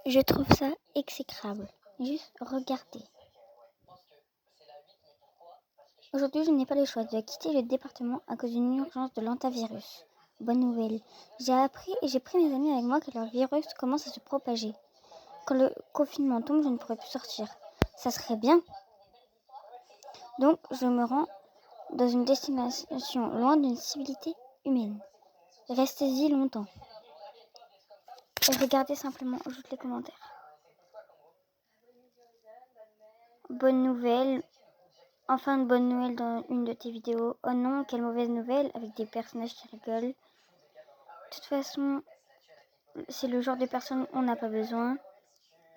Je trouve ça exécrable. Juste regardez. Aujourd'hui, je n'ai pas le choix de quitter le département à cause d'une urgence de l'hantavirus. Bonne nouvelle. J'ai pris mes amis avec moi que leur virus commence à se propager. Quand le confinement tombe, je ne pourrai plus sortir. Ça serait bien. Donc, je me rends dans une destination loin d'une civilité humaine. Restez-y longtemps. Et regardez simplement juste les commentaires. Bonne nouvelle. Enfin, une bonne nouvelle dans une de tes vidéos. Oh non, quelle mauvaise nouvelle, avec des personnages qui rigolent. De toute façon, c'est le genre de personne on n'a pas besoin.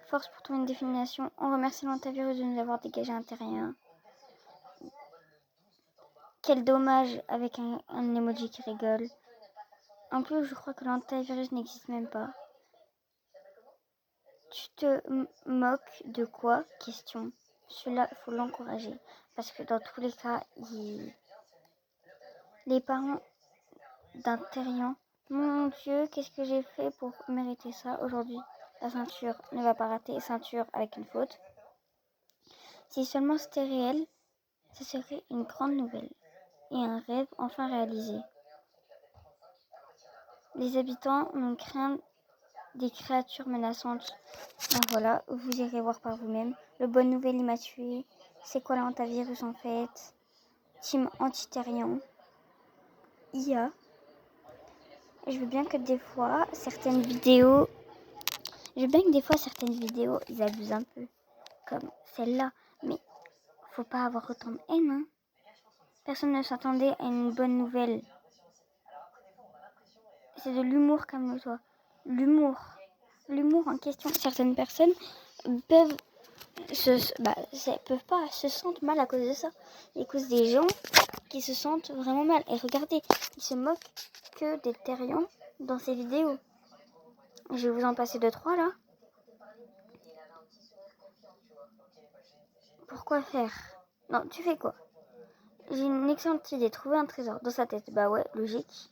Force pour trouver une définition. On remercie l'hantavirus de nous avoir dégagé un terrien. Quel dommage, avec un emoji qui rigole. En plus, je crois que l'hantavirus n'existe même pas. Tu te moques de quoi? Question. Cela, il faut l'encourager. Parce que dans tous les cas, les parents d'un terrien. Mon Dieu, qu'est-ce que j'ai fait pour mériter ça aujourd'hui? La ceinture ne va pas rater, ceinture avec une faute. Si seulement c'était réel, ce serait une grande nouvelle et un rêve enfin réalisé. Les habitants n'ont craint des créatures menaçantes. Ben voilà, vous irez voir par vous-même. Le bonne nouvelle, il m'a tué. C'est quoi l'hantavirus en fait? Team anti-terrien. IA. Je veux bien que des fois, certaines vidéos, ils abusent un peu. Comme celle-là. Mais faut pas avoir autant de haine, hein. Personne ne s'attendait à une bonne nouvelle. C'est de l'humour, calme-toi. L'humour en question. Certaines personnes peuvent se sentent mal à cause de ça. À cause des gens qui se sentent vraiment mal. Et regardez, ils se moquent que des terriens dans ces vidéos. Je vais vous en passer 2-3 là. Pourquoi faire? Non, tu fais quoi? J'ai une excellente idée, trouver un trésor dans sa tête. Bah ouais, logique.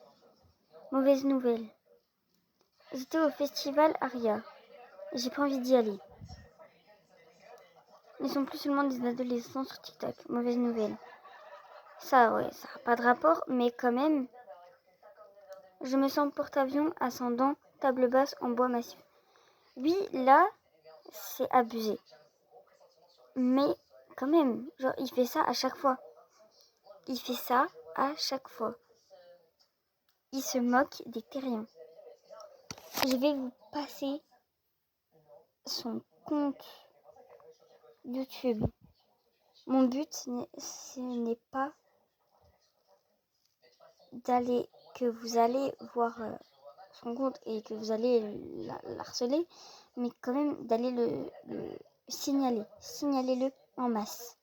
Mauvaise nouvelle. J'étais au festival Aria. J'ai pas envie d'y aller. Ils sont plus seulement des adolescents sur TikTok. Mauvaise nouvelle. Ça, ouais, ça n'a pas de rapport, mais quand même. Je me sens porte-avions ascendant, table basse en bois massif. Oui, là, c'est abusé. Mais quand même, genre, il fait ça à chaque fois. Il se moque des terriens. Je vais vous passer son compte YouTube. Mon but, ce n'est pas que vous allez voir son compte et que vous allez l'harceler, mais quand même d'aller le signaler. Signalez-le en masse.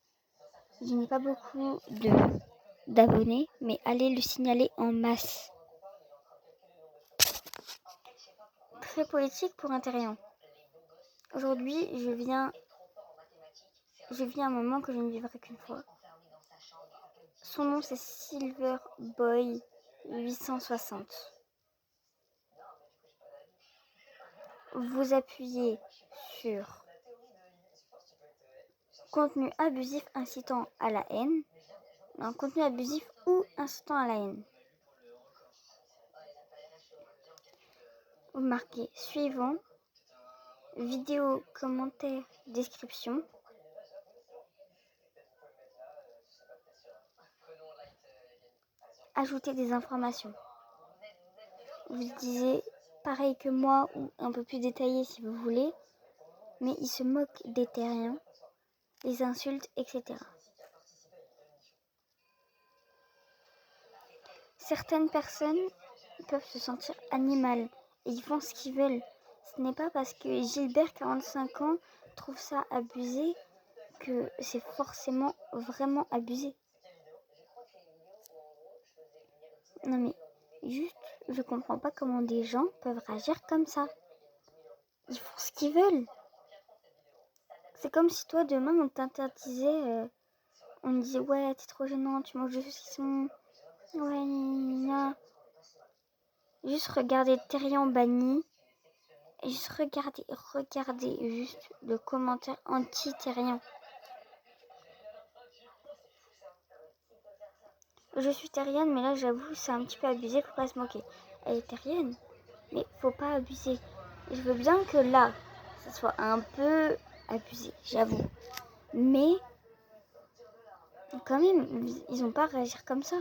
Je n'ai pas beaucoup d'abonnés, mais allez le signaler en masse. Très poétique pour un terrien. Aujourd'hui, je viens un moment que je ne vivrai qu'une fois. Son nom, c'est Silverboy 860. Vous appuyez sur contenu abusif incitant à la haine. Non, contenu abusif ou incitant à la haine. Vous marquez suivant, vidéo, commentaire, description. Ajoutez des informations. Vous disiez pareil que moi ou un peu plus détaillé si vous voulez, mais il se moque des terriens, les insultes, etc. Certaines personnes peuvent se sentir animales et ils font ce qu'ils veulent. Ce n'est pas parce que Gilbert, 45 ans, trouve ça abusé que c'est forcément vraiment abusé. Non mais, juste, je comprends pas comment des gens peuvent réagir comme ça. Ils font ce qu'ils veulent. C'est comme si toi, demain, on t'interdisait, on disait, ouais, t'es trop gênant, tu manges du saucisson, ouais, gna. Juste regarder Terrien banni Juste regardez juste le commentaire anti-terrien. Je suis terrienne, mais là j'avoue c'est un petit peu abusé, faut pas se moquer. Elle est terrienne, mais faut pas abuser. Je veux bien que là, ça soit un peu abusé, j'avoue. Mais quand même, ils ont pas à réagir comme ça.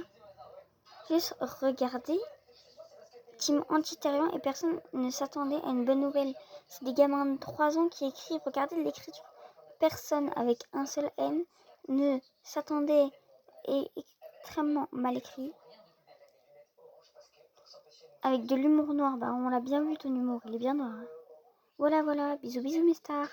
Juste regardez, team anti-terrien et personne ne s'attendait à une bonne nouvelle. C'est des gamins de 3 ans qui écrivent, regardez l'écriture. Personne avec un seul N ne s'attendait et extrêmement mal écrit. Avec de l'humour noir, bah on l'a bien vu ton humour, il est bien noir. Voilà, bisous mes stars.